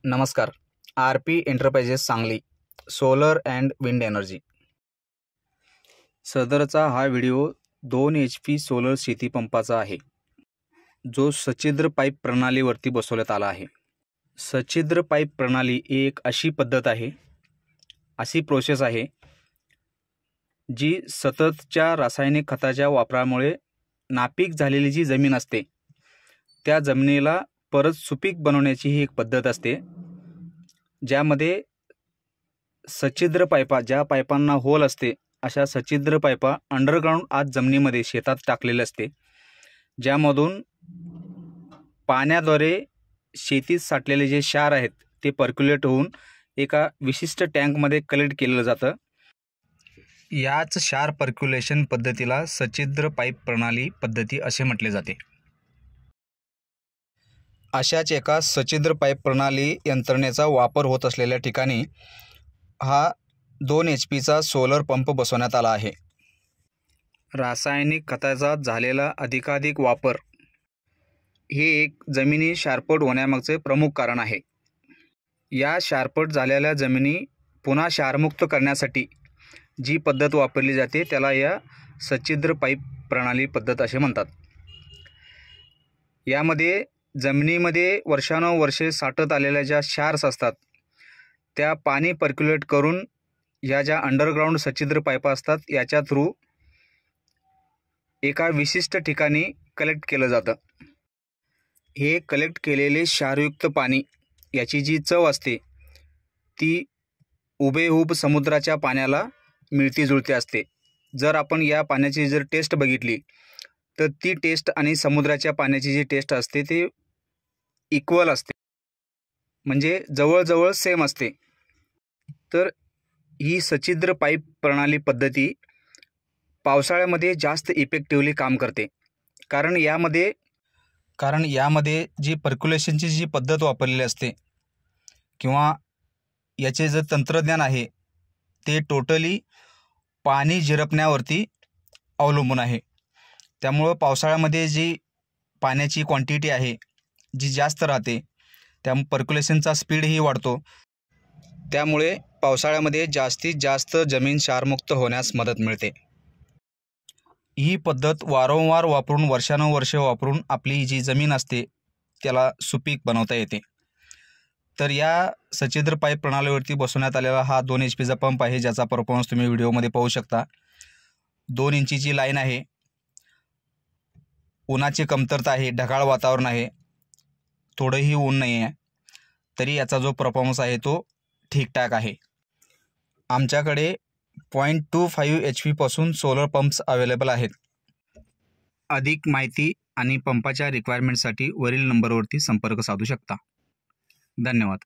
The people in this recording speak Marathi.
नमस्कार. RP enterprises Sangli solar and wind energy. सदरचा हा व्हिडिओ 2 HP सोलर शेती पंपाचा आहे, जो सच्छिद्र पाईप प्रणालीवरती बसवण्यात आला आहे. सच्छिद्र पाईप प्रणाली एक अशी पद्धत आहे, अशी प्रोसेस आहे जी सततच्या रासायनिक खताच्या वापरामुळे नापीक झालेली जी जमीन असते त्या जमिनीला परत सुपीक बनवण्याची ही एक पद्धत असते, ज्यामध्ये सच्छिद्र पाईपा, ज्या पाईपांना होल असते अशा सच्छिद्र पाईपा अंडरग्राउंड आत जमिनीमध्ये शेतात टाकलेले असते, ज्यामधून पाण्याद्वारे शेतीत साठलेले जे क्षार आहेत ते पर्क्युलेट होऊन एका विशिष्ट टँकमध्ये कलेक्ट केलं जातं. याच क्षार पर्क्युलेशन पद्धतीला सच्छिद्र पाईप प्रणाली पद्धती असे म्हटले जाते. अशाच एका सच्छिद्र पाईप प्रणाली यंत्रणेचा वापर होत असलेल्या ठिकाणी हा 2 HPचा सोलर पंप बसवण्यात आला आहे. रासायनिक खताचा झालेला अधिकाधिक वापर हे एक जमिनी शारपट होण्यामागचे प्रमुख कारण आहे. या शारपट झालेल्या जमिनी पुन्हा क्षारमुक्त करण्यासाठी जी पद्धत वापरली जाते त्याला या सच्छिद्र पाईप प्रणाली पद्धत असे म्हणतात. यामध्ये जमिनीमध्ये वर्षानुवर्षे साठत आलेल्या ज्या क्षार्स असतात त्या पाणी पर्क्युलेट करून या ज्या अंडरग्राउंड सच्छिद्र पाईपा असतात याच्या थ्रू एका विशिष्ट ठिकाणी कलेक्ट केलं जातं. हे कलेक्ट केलेले क्षारयुक्त पाणी याची जी चव असते ती हुबेहूब समुद्राच्या पाण्याला मिळती जुळती असते. जर आपण या पाण्याची जर टेस्ट बघितली तर ती टेस्ट आणि समुद्राच्या पाण्याची जी टेस्ट असते ते इक्वल असते, म्हणजे जवळजवळ सेम असते. तर ही सच्छिद्र पाईप प्रणाली पद्धती पावसाळ्यामध्ये जास्त इफेक्टिव्हली काम करते, कारण यामध्ये जी पर्क्युलेशनची जी पद्धत वापरलेली असते किंवा याचे जे तंत्रज्ञान आहे ते टोटली पाणी झिरपण्यावरती अवलंबून आहे. त्यामुळं पावसाळ्यामध्ये जी पाण्याची क्वांटिटी आहे जी जास्त राहते, त्यामुळे पर्क्युलेशनचा स्पीडही वाढतो. त्यामुळे पावसाळ्यामध्ये जास्तीत जास्त जमीन क्षारमुक्त होण्यास मदत मिळते. ही पद्धत वारंवार वापरून वर्षानुवर्षे वापरून आपली जी जमीन असते त्याला सुपीक बनवता येते. तर या सच्छिद्र पाईप प्रणालीवरती बसवण्यात आलेला हा 2 HPचा पंप आहे, ज्याचा परफॉर्मन्स तुम्ही व्हिडिओमध्ये पाहू शकता. 2 इंचीची लाईन आहे, उन्हाची कमतरता आहे, ढगाळ वातावरण आहे, थोडंही ऊन नाही आहे, तरी याचा जो परफॉर्मन्स आहे तो ठीकठाक आहे. आमच्याकडे 0.25 HP पासून सोलर पंप्स अवेलेबल आहेत. अधिक माहिती आणि पंपाच्या रिक्वायरमेंटसाठी वरील नंबरवरती संपर्क साधू शकता. धन्यवाद.